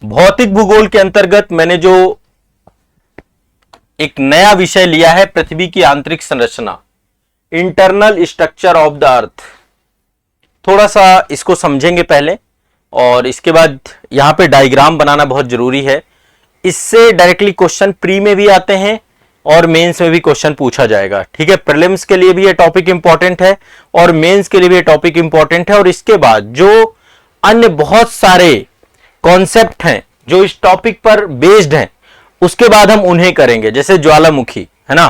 भौतिक भूगोल के अंतर्गत मैंने जो एक नया विषय लिया है, पृथ्वी की आंतरिक संरचना, internal structure of the earth. थोड़ा सा इसको समझेंगे पहले और इसके बाद यहां पे डायग्राम बनाना बहुत जरूरी है। इससे डायरेक्टली क्वेश्चन प्री में भी आते हैं और मेंस में भी क्वेश्चन पूछा जाएगा। ठीक है, प्रीलिम्स के लिए भी ये टॉपिक इंपॉर्टेंट है और मेंस के लिए भी ये टॉपिक इंपॉर्टेंट है। और इसके बाद जो अन्य बहुत सारे कॉन्सेप्ट हैं जो इस टॉपिक पर बेस्ड हैं, उसके बाद हम उन्हें करेंगे। जैसे ज्वालामुखी है ना,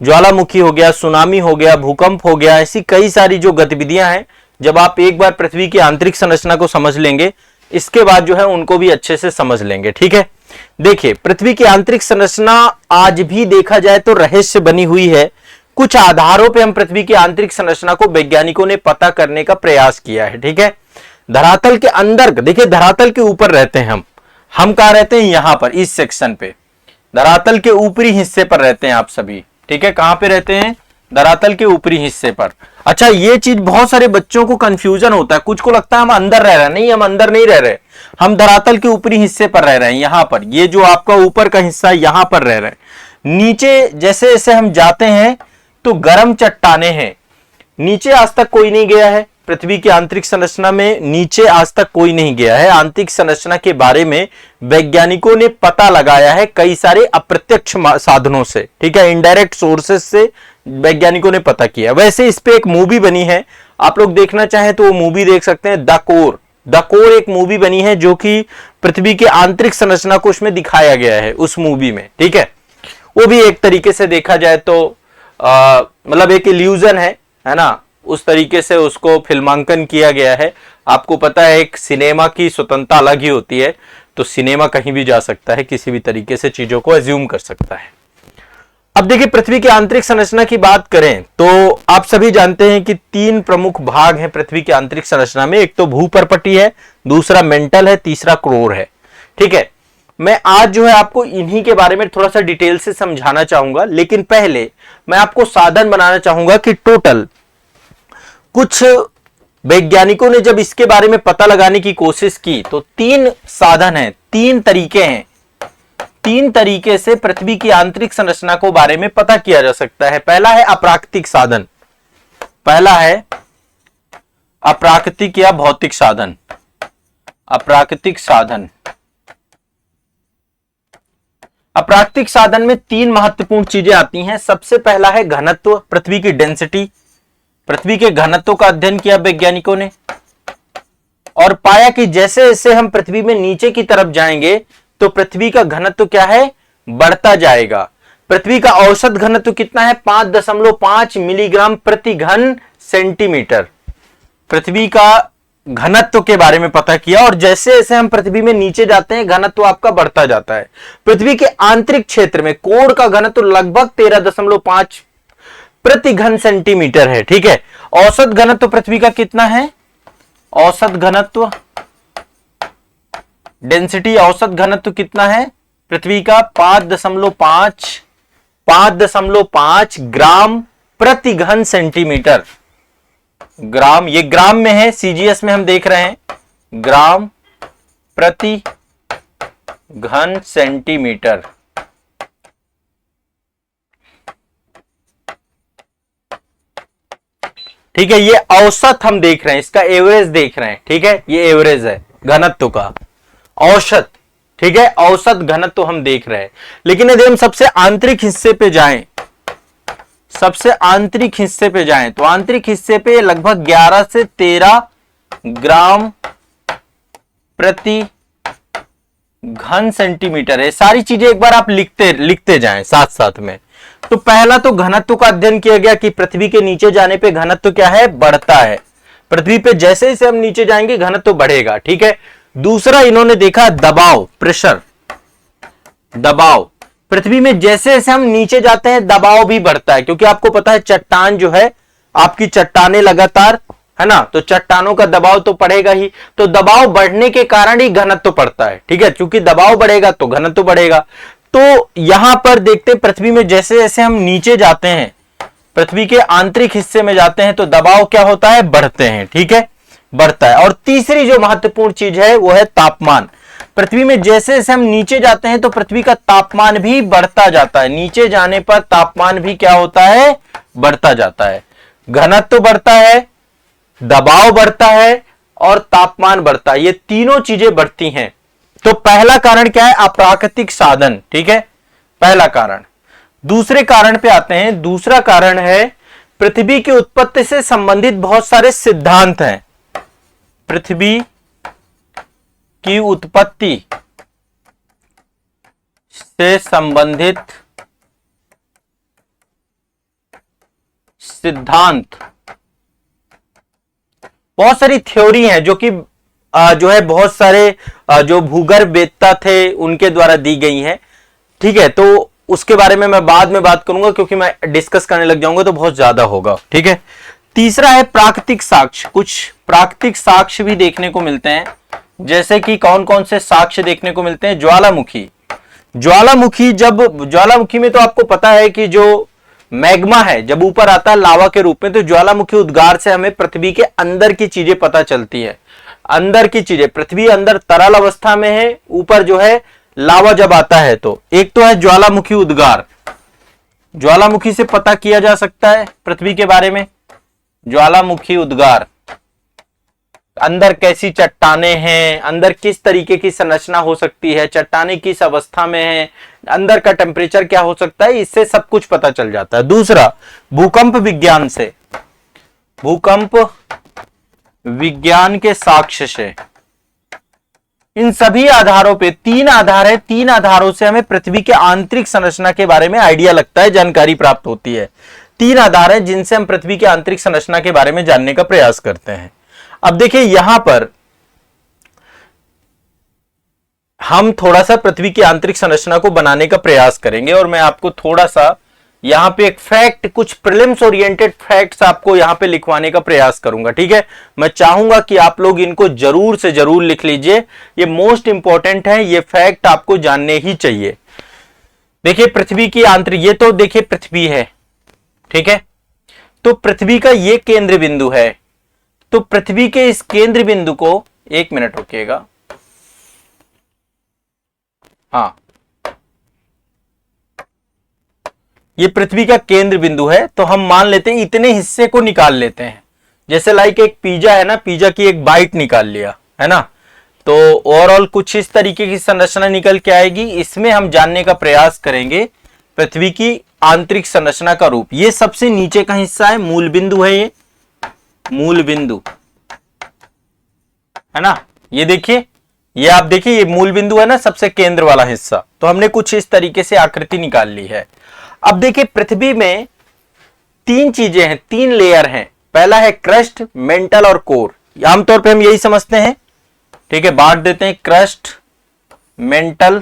ज्वालामुखी हो गया, सुनामी हो गया, भूकंप हो गया, ऐसी कई सारी जो गतिविधियां हैं, जब आप एक बार पृथ्वी की आंतरिक संरचना को समझ लेंगे, इसके बाद जो है उनको भी अच्छे से समझ लेंगे। ठीक है, देखिए पृथ्वी की आंतरिक संरचना आज भी देखा जाए तो रहस्य बनी हुई है। कुछ आधारों पे हम पृथ्वी की आंतरिक संरचना को वैज्ञानिकों ने पता करने का प्रयास किया है। ठीक है, धरातल के अंदर, देखिए धरातल के ऊपर रहते हैं हम कहां रहते हैं? यहां पर, इस सेक्शन पे, धरातल के ऊपरी हिस्से पर रहते हैं आप सभी। ठीक है, कहां पे रहते हैं? धरातल के ऊपरी हिस्से पर। अच्छा, ये चीज बहुत सारे बच्चों को कंफ्यूजन होता है, कुछ को लगता है हम अंदर रह रहे हैं। नहीं, हम अंदर नहीं रह रहे, हम धरातल के ऊपरी हिस्से पर रह रहे हैं। यहां पर, ये जो आपका ऊपर का हिस्सा है, यहां पर रह रहे हैं। नीचे जैसे जैसे हम जाते हैं तो गर्म चट्टाने हैं। नीचे आज तक कोई नहीं गया है, पृथ्वी की आंतरिक संरचना में नीचे आज तक कोई नहीं गया है। आंतरिक संरचना के बारे में वैज्ञानिकों ने पता लगाया है कई सारे अप्रत्यक्ष साधनों से। ठीक है, इनडायरेक्ट सोर्सेस से वैज्ञानिकों ने पता किया। वैसे इस पे एक मूवी बनी है, आप लोग देखना चाहें तो वो मूवी देख सकते हैं। द कोर एक मूवी बनी है जो कि पृथ्वी की आंतरिक संरचना को उसमें दिखाया गया है, उस मूवी में। ठीक है, वो भी एक तरीके से देखा जाए तो मतलब एक इल्यूजन है ना, उस तरीके से उसको फिल्मांकन किया गया है। आपको पता है एक सिनेमा की स्वतंत्रता अलग ही होती है, तो सिनेमा कहीं भी जा सकता है, किसी भी तरीके से चीजों को एज्यूम कर सकता है। अब देखिए पृथ्वी की आंतरिक संरचना की बात करें तो आप सभी जानते हैं कि 3 प्रमुख भाग हैं पृथ्वी की आंतरिक संरचना में। एक तो भूपर्पटी है, दूसरा मेंटल है, तीसरा कोर है। ठीक है, मैं आज जो है आपको इन्हीं के बारे में थोड़ा सा डिटेल से समझाना चाहूंगा, लेकिन पहले मैं आपको साधन बनाना चाहूंगा कि टोटल कुछ वैज्ञानिकों ने जब इसके बारे में पता लगाने की कोशिश की तो 3 साधन हैं, 3 तरीके हैं। 3 तरीके से पृथ्वी की आंतरिक संरचना को बारे में पता किया जा सकता है। पहला है अप्राकृतिक साधन, पहला है अप्राकृतिक या भौतिक साधन। अप्राकृतिक साधन, अप्राकृतिक साधन में 3 महत्वपूर्ण चीजें आती हैं। सबसे पहला है घनत्व, पृथ्वी की डेंसिटी। पृथ्वी के घनत्व का अध्ययन किया वैज्ञानिकों ने और पाया कि जैसे जैसे हम पृथ्वी में नीचे की तरफ जाएंगे तो पृथ्वी का घनत्व क्या है? बढ़ता जाएगा। पृथ्वी का औसत घनत्व कितना है? 5.5 मिलीग्राम प्रति घन सेंटीमीटर। पृथ्वी का घनत्व के बारे में पता किया और जैसे जैसे हम पृथ्वी में नीचे जाते हैं घनत्व आपका बढ़ता जाता है। पृथ्वी के आंतरिक क्षेत्र में कोर का घनत्व लगभग 13.5 प्रति घन सेंटीमीटर है। ठीक है, औसत घनत्व पृथ्वी का कितना है? औसत घनत्व, डेंसिटी, औसत घनत्व कितना है पृथ्वी का? 5.5 ग्राम प्रति घन सेंटीमीटर। ग्राम, ये ग्राम में है, सीजीएस में हम देख रहे हैं, ग्राम प्रति घन सेंटीमीटर। ठीक है, ये औसत हम देख रहे हैं, इसका एवरेज देख रहे हैं। ठीक है, ये एवरेज है घनत्व का, औसत। ठीक है, औसत घनत्व हम देख रहे हैं। लेकिन यदि हम सबसे आंतरिक हिस्से पे जाएं, सबसे आंतरिक हिस्से पे जाएं तो आंतरिक हिस्से पे लगभग 11 से 13 ग्राम प्रति घन सेंटीमीटर है। सारी चीजें एक बार आप लिखते जाएं साथ साथ में। तो पहला तो घनत्व का अध्ययन किया गया कि पृथ्वी के नीचे जाने पे घनत्व क्या है? बढ़ता है। पृथ्वी पे जैसे जैसे हम नीचे जाएंगे घनत्व बढ़ेगा। ठीक है, दूसरा इन्होंने देखा दबाव, प्रेशर, दबाव। पृथ्वी में जैसे जैसे हम नीचे जाते हैं दबाव भी बढ़ता है, क्योंकि आपको पता है चट्टान जो है, आपकी चट्टाने लगातार, है ना, तो चट्टानों का दबाव तो पड़ेगा ही। तो दबाव बढ़ने के कारण ही घनत्व बढ़ता है। ठीक है, क्योंकि दबाव बढ़ेगा तो घनत्व बढ़ेगा। तो यहां पर देखते पृथ्वी में जैसे जैसे हम नीचे जाते हैं, पृथ्वी के आंतरिक हिस्से में जाते हैं तो दबाव क्या होता है? बढ़ते हैं। ठीक है, बढ़ता है। और तीसरी जो महत्वपूर्ण चीज है वो है तापमान। पृथ्वी में जैसे जैसे हम नीचे जाते हैं तो पृथ्वी का तापमान भी बढ़ता जाता है। नीचे जाने पर तापमान भी क्या होता है, बढ़ता जाता है। घनत्व बढ़ता है, दबाव बढ़ता है और तापमान बढ़ता है, ये तीनों चीजें बढ़ती हैं। तो पहला कारण क्या है, अप्राकृतिक साधन, ठीक है, पहला कारण। दूसरे कारण पे आते हैं। दूसरा कारण है पृथ्वी की उत्पत्ति से संबंधित बहुत सारे सिद्धांत हैं। पृथ्वी की उत्पत्ति से संबंधित सिद्धांत, बहुत सारी थ्योरी हैं जो कि जो है बहुत सारे जो भूगर्भवेत्ता थे उनके द्वारा दी गई हैं, ठीक है। तो उसके बारे में मैं बाद में बात करूंगा, क्योंकि मैं डिस्कस करने लग जाऊंगा तो बहुत ज्यादा होगा, ठीक है। तीसरा है प्राकृतिक साक्ष्य। कुछ प्राकृतिक साक्ष्य भी देखने को मिलते हैं, जैसे कि कौन कौन से साक्ष्य देखने को मिलते हैं। ज्वालामुखी, ज्वालामुखी में तो आपको पता है कि जो मैग्मा है जब ऊपर आता है लावा के रूप में, तो ज्वालामुखी उद्गार से हमें पृथ्वी के अंदर की चीजें पता चलती है। अंदर की चीजें, पृथ्वी अंदर तरल अवस्था में है, ऊपर जो है लावा जब आता है। तो एक तो है ज्वालामुखी उद्गार, ज्वालामुखी से पता किया जा सकता है पृथ्वी के बारे में। ज्वालामुखी उद्गार, अंदर कैसी चट्टानें हैं, अंदर किस तरीके की संरचना हो सकती है, चट्टानें किस अवस्था में है, अंदर का टेम्परेचर क्या हो सकता है, इससे सब कुछ पता चल जाता है। दूसरा भूकंप विज्ञान से, भूकंप विज्ञान के साक्ष्य से, इन सभी आधारों पे, तीन आधार है, तीन आधारों से हमें पृथ्वी के आंतरिक संरचना के बारे में आइडिया लगता है, जानकारी प्राप्त होती है। तीन आधार है जिनसे हम पृथ्वी के आंतरिक संरचना के बारे में जानने का प्रयास करते हैं। अब देखिए यहां पर हम थोड़ा सा पृथ्वी की आंतरिक संरचना को बनाने का प्रयास करेंगे और मैं आपको थोड़ा सा यहां पे एक फैक्ट, कुछ प्रीलिम्स ओरिएंटेड फैक्ट्स आपको यहां पे लिखवाने का प्रयास करूंगा, ठीक है। मैं चाहूंगा कि आप लोग इनको जरूर से जरूर लिख लीजिए, ये मोस्ट इंपॉर्टेंट है, ये फैक्ट आपको जानने ही चाहिए। देखिए पृथ्वी की आंतरिक, ये तो देखिए पृथ्वी है, ठीक है। तो पृथ्वी का ये केंद्र बिंदु है, तो पृथ्वी के इस केंद्र बिंदु को, एक मिनट रुकिएगा, हाँ, ये पृथ्वी का केंद्र बिंदु है। तो हम मान लेते हैं इतने हिस्से को निकाल लेते हैं, जैसे लाइक एक पिज्जा है ना, पिज्जा की एक बाइट निकाल लिया है ना, तो ओवरऑल कुछ इस तरीके की संरचना निकल के आएगी। इसमें हम जानने का प्रयास करेंगे पृथ्वी की आंतरिक संरचना का रूप। ये सबसे नीचे का हिस्सा है, मूल बिंदु है, ये मूल बिंदु है ना, ये देखिए, ये आप देखिए, ये मूल बिंदु है ना, सबसे केंद्र वाला हिस्सा। तो हमने कुछ इस तरीके से आकृति निकाल ली है। अब देखिए पृथ्वी में तीन चीजें हैं, तीन लेयर हैं। पहला है क्रस्ट, मेंटल और कोर। आमतौर पे हम यही समझते हैं, ठीक है, बांट देते हैं क्रस्ट, मेंटल।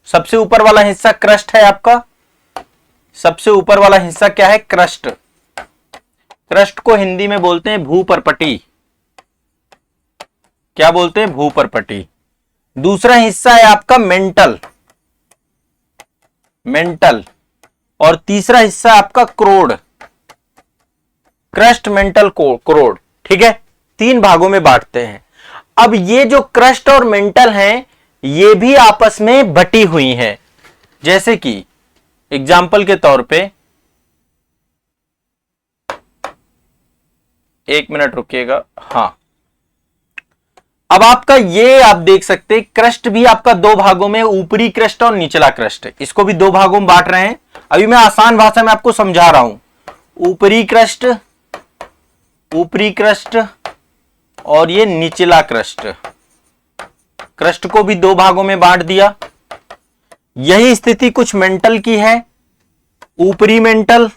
सबसे ऊपर वाला हिस्सा क्रस्ट है आपका, सबसे ऊपर वाला हिस्सा क्या है, क्रस्ट। क्रस्ट को हिंदी में बोलते हैं भूपरपटी, क्या बोलते हैं, भूपरपटी। दूसरा हिस्सा है आपका मेंटल, मेंटल, और तीसरा हिस्सा आपका क्रोड, क्रस्ट, मेंटल, क्रोड, ठीक है। तीन भागों में बांटते हैं। अब ये जो क्रस्ट और मेंटल हैं, ये भी आपस में बटी हुई हैं। जैसे कि एग्जाम्पल के तौर पे, एक मिनट रुकिएगा, हाँ, अब आपका ये आप देख सकते हैं क्रस्ट भी आपका दो भागों में, ऊपरी क्रस्ट और निचला क्रस्ट, इसको भी दो भागों में बांट रहे हैं। अभी मैं आसान भाषा में आपको समझा रहा हूं। ऊपरी क्रस्ट, ऊपरी क्रस्ट और ये निचला क्रस्ट, क्रस्ट को भी दो भागों में बांट दिया। यही स्थिति कुछ मेंटल की है, ऊपरी मेंटल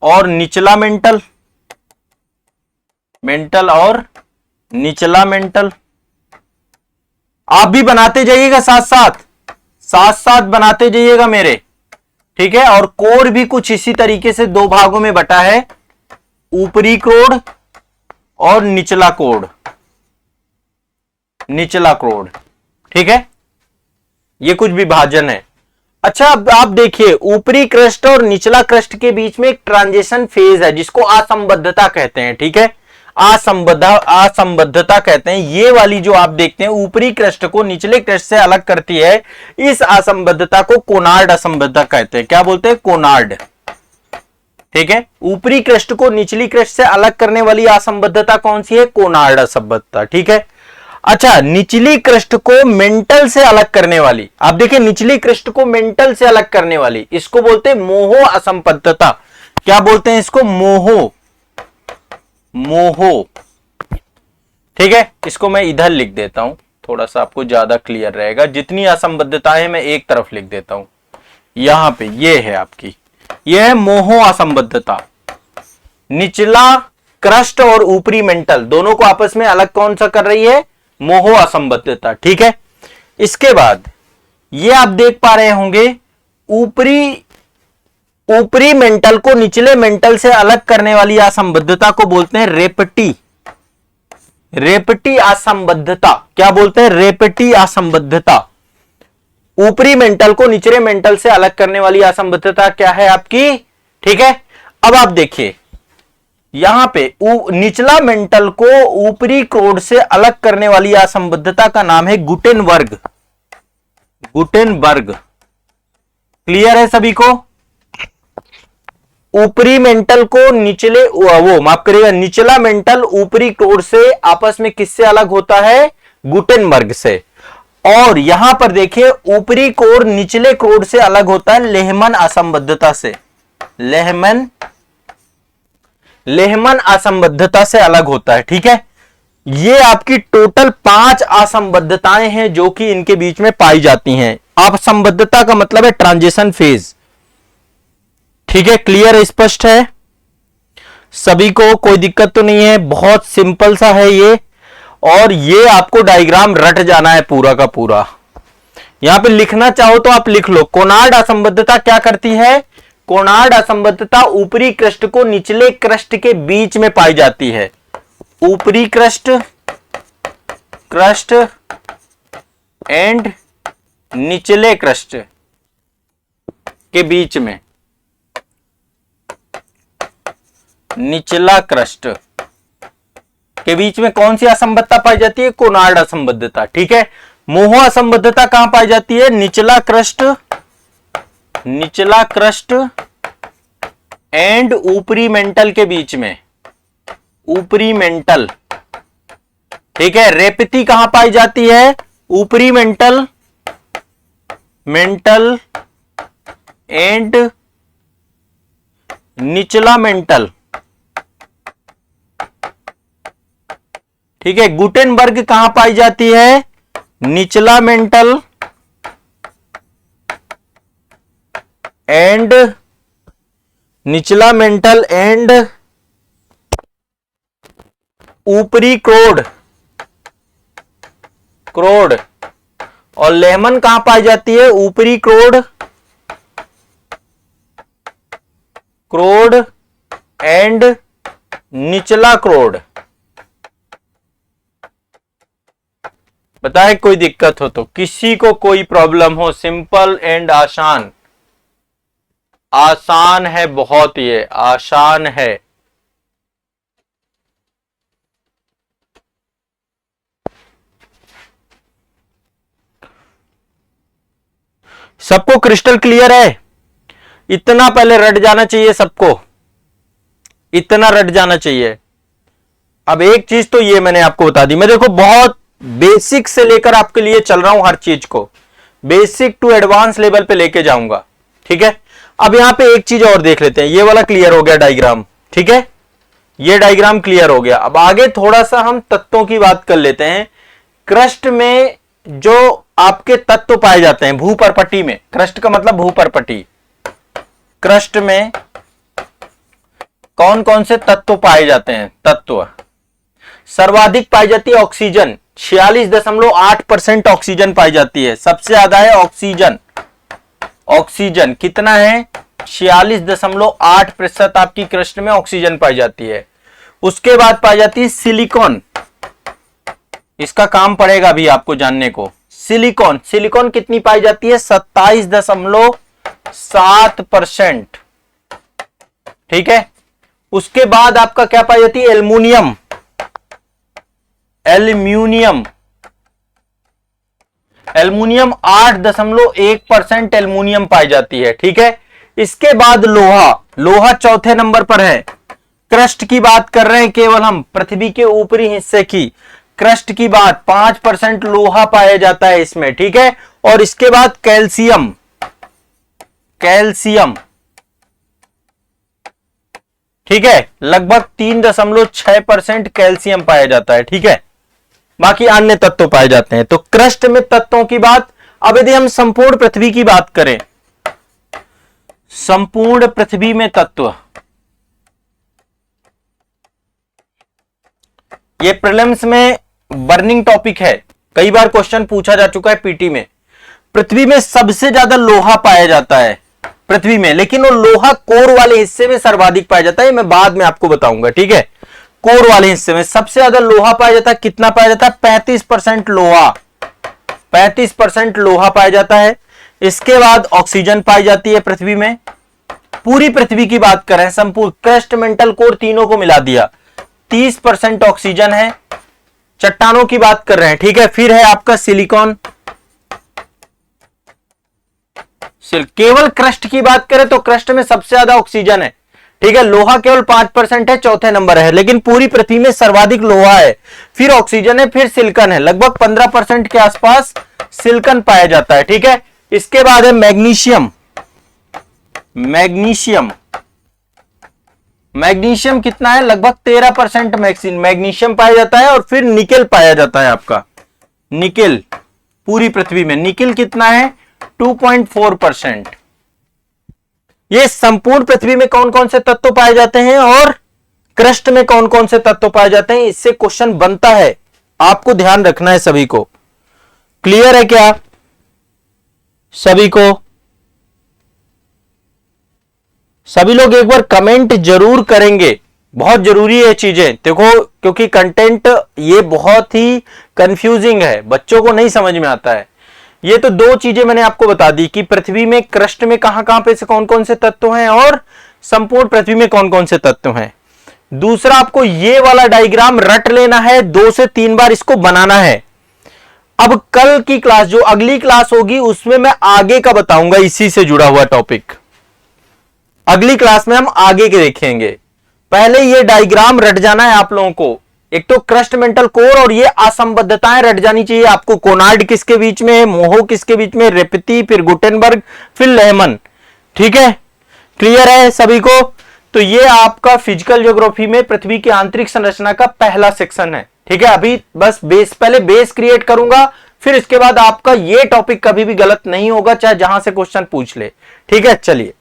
और निचला मेंटल, मेंटल और निचला मेंटल। आप भी बनाते जाइएगा, साथ साथ बनाते जाइएगा मेरे, ठीक है। और कोड भी कुछ इसी तरीके से दो भागों में बटा है, ऊपरी कोड और निचला कोड, निचला कोड, ठीक है। ये कुछ विभाजन है। अच्छा अब आप देखिए ऊपरी क्रस्ट और निचला क्रस्ट के बीच में एक ट्रांजिशन फेज है जिसको असंबद्धता कहते हैं, ठीक है। असंबद्धता कहते हैं। ये वाली जो आप देखते हैं ऊपरी क्रस्ट को निचले क्रस्ट से अलग करती है, इस असंबद्धता को कोनार्ड असंबद्धता कहते हैं। क्या बोलते हैं? कोनार्ड। ठीक है, ऊपरी क्रस्ट को निचली क्रस्ट से अलग करने वाली असंबद्धता कौन सी है? कोनार्ड असंबद्धता। ठीक है, अच्छा, निचली क्रस्ट को मेंटल से अलग करने वाली, आप देखिए निचली क्रस्ट को मेंटल से अलग करने वाली, इसको बोलते हैं मोहो असंबद्धता। क्या बोलते हैं इसको? मोहो। मोहो। ठीक है, इसको मैं इधर लिख देता हूं, थोड़ा सा आपको ज्यादा क्लियर रहेगा। जितनी असंबद्धताएं हैं मैं एक तरफ लिख देता हूं, यहां पे ये है आपकी, ये है मोहो असंबद्धता। निचला क्रस्ट और ऊपरी मेंटल दोनों को आपस में अलग कौन सा कर रही है? मोहो असंबद्धता। ठीक है, इसके बाद ये आप देख पा रहे होंगे ऊपरी मेंटल को निचले मेंटल से अलग करने वाली असंबद्धता को बोलते हैं रेपटी। रेपटी असंबद्धता। क्या बोलते हैं? रेपटी असंबद्धता। ऊपरी मेंटल को निचले मेंटल से अलग करने वाली असंबद्धता क्या है आपकी? ठीक है, अब आप देखिए यहां पे निचला मेंटल को ऊपरी क्रोड से अलग करने वाली असंबद्धता का नाम है गुटेनबर्ग। गुटेनबर्ग। क्लियर है सभी को? ऊपरी मेंटल को माफ करिएगा, निचला मेंटल ऊपरी क्रोड से आपस में किससे अलग होता है? गुटेनबर्ग से। और यहां पर देखिए ऊपरी कोर निचले कोर से अलग होता है लेहमन असंबद्धता से। लेहमन असंबद्धता से अलग होता है। ठीक है, ये आपकी टोटल 5 असंबद्धताएं हैं जो कि इनके बीच में पाई जाती हैं। असंबद्धता का मतलब है ट्रांजिशन फेज। ठीक है, क्लियर है, स्पष्ट है सभी को? कोई दिक्कत तो नहीं है, बहुत सिंपल सा है ये। और ये आपको डायग्राम रट जाना है पूरा का पूरा। यहां पे लिखना चाहो तो आप लिख लो। कोनार्ड असंबद्धता क्या करती है? कोनार्ड असंबद्धता ऊपरी क्रस्ट को निचले क्रस्ट के बीच में पाई जाती है। ऊपरी क्रस्ट एंड निचले क्रस्ट के बीच में, निचला क्रस्ट के बीच में कौन सी असंबद्धता पाई जाती है? कोनार्ड असंबद्धता। ठीक है, मोहो असंबद्धता कहां पाई जाती है? निचला क्रस्ट एंड ऊपरी मेंटल के बीच में, ऊपरी मेंटल। ठीक है, रेपती कहां पाई जाती है? ऊपरी मेंटल एंड निचला मेंटल। ठीक है, गुटेनबर्ग कहां पाई जाती है? निचला मेंटल एंड ऊपरी क्रोड। और लेहमन कहां पाई जाती है? ऊपरी क्रोड एंड निचला क्रोड। बताए कोई दिक्कत हो तो, किसी को कोई प्रॉब्लम हो? सिंपल एंड आसान। आसान है बहुत, ये आसान है। सबको क्रिस्टल क्लियर है? इतना पहले रट जाना चाहिए सबको, इतना रट जाना चाहिए। अब एक चीज तो ये मैंने आपको बता दी, मैं देखो बहुत बेसिक से लेकर आपके लिए चल रहा हूं, हर चीज को बेसिक टू एडवांस लेवल पे लेके जाऊंगा। ठीक है, अब यहां पे एक चीज और देख लेते हैं। ये वाला क्लियर हो गया डायग्राम। ठीक है, ये डायग्राम क्लियर हो गया। अब आगे थोड़ा सा हम तत्वों की बात कर लेते हैं। क्रस्ट में जो आपके तत्व पाए जाते हैं भूपर्पटी में, क्रस्ट का मतलब भूपर्पटी, क्रस्ट में कौन कौन से तत्व पाए जाते हैं? तत्व सर्वाधिक पाई जाती है ऑक्सीजन, 46.8% ऑक्सीजन पाई जाती है। सबसे ज्यादा है ऑक्सीजन। ऑक्सीजन कितना है? 46.8% आपकी क्रस्ट में ऑक्सीजन पाई जाती है। उसके बाद पाई जाती है सिलिकॉन। इसका काम पड़ेगा अभी आपको जानने को। सिलिकॉन कितनी पाई जाती है? 27.7%। ठीक है, उसके बाद आपका क्या पाई जाती है? एल्युमिनियम। एल्यूमिनियम 8.1% एल्यूमिनियम पाई जाती है। ठीक है, इसके बाद लोहा चौथे नंबर पर है। क्रस्ट की बात कर रहे हैं केवल हम, पृथ्वी के ऊपरी हिस्से की क्रस्ट की बात, 5% लोहा पाया जाता है इसमें। ठीक है, और इसके बाद कैल्शियम ठीक है, लगभग 3.6% कैल्शियम पाया जाता है। ठीक है, बाकी अन्य तत्व पाए जाते हैं। तो क्रस्ट में तत्वों की बात। अब यदि हम संपूर्ण पृथ्वी की बात करें, संपूर्ण पृथ्वी में तत्व, ये प्रीलिम्स में बर्निंग टॉपिक है, कई बार क्वेश्चन पूछा जा चुका है पीटी में। पृथ्वी में सबसे ज्यादा लोहा पाया जाता है पृथ्वी में, लेकिन वो लोहा कोर वाले हिस्से में सर्वाधिक पाया जाता है, मैं बाद में आपको बताऊंगा। ठीक है, कोर वाले हिस्से में सबसे ज्यादा लोहा पाया जाता है। कितना पाया जाता है? 35% लोहा, 35% लोहा पाया जाता है। इसके बाद ऑक्सीजन पाई जाती है पृथ्वी में। पूरी पृथ्वी की बात करें, संपूर्ण क्रस्ट, मेंटल कोर तीनों को मिला दिया, 30% ऑक्सीजन है। चट्टानों की बात कर रहे हैं। ठीक है, फिर है आपका सिलिकॉन। केवल क्रस्ट की बात करें तो क्रस्ट में सबसे ज्यादा ऑक्सीजन है। ठीक है, लोहा केवल 5% है, चौथे नंबर है, लेकिन पूरी पृथ्वी में सर्वाधिक लोहा है, फिर ऑक्सीजन है, फिर सिलिकॉन है। लगभग 15% के आसपास सिलिकॉन पाया जाता है। ठीक है, इसके बाद है मैग्नीशियम। मैग्नीशियम कितना है? लगभग 13% मैग्नीशियम पाया जाता है। और फिर निकेल पाया जाता है आपका, निकेल पूरी पृथ्वी में निकेल कितना है? 2.4%। ये संपूर्ण पृथ्वी में कौन कौन से तत्व पाए जाते हैं और क्रस्ट में कौन कौन से तत्व पाए जाते हैं, इससे क्वेश्चन बनता है, आपको ध्यान रखना है। सभी को क्लियर है क्या? सभी को, सभी लोग एक बार कमेंट जरूर करेंगे, बहुत जरूरी है चीजें। देखो, क्योंकि कंटेंट ये बहुत ही कंफ्यूजिंग है, बच्चों को नहीं समझ में आता है। ये तो दो चीजें मैंने आपको बता दी कि पृथ्वी में क्रस्ट में कहां पे से कौन कौन से तत्व हैं और संपूर्ण पृथ्वी में कौन कौन से तत्व हैं। दूसरा, आपको ये वाला डायग्राम रट लेना है, 2 से 3 बार इसको बनाना है। अब कल की क्लास, जो अगली क्लास होगी, उसमें मैं आगे का बताऊंगा, इसी से जुड़ा हुआ टॉपिक अगली क्लास में हम आगे के देखेंगे। पहले ये डायग्राम रट जाना है आप लोगों को। एक तो क्रस्ट, मेंटल कोर, और ये असंबद्धताएं रट जानी चाहिए आपको। कोनार्ड किसके बीच में है, मोहो किसके बीच में, रेपती, फिर गुटेनबर्ग, फिर लेहमन। ठीक है, क्लियर है सभी को? तो ये आपका फिजिकल ज्योग्राफी में पृथ्वी की आंतरिक संरचना का पहला सेक्शन है। ठीक है, अभी बस पहले बेस क्रिएट करूंगा, फिर इसके बाद आपका ये टॉपिक कभी भी गलत नहीं होगा, चाहे जहां से क्वेश्चन पूछ ले। ठीक है, चलिए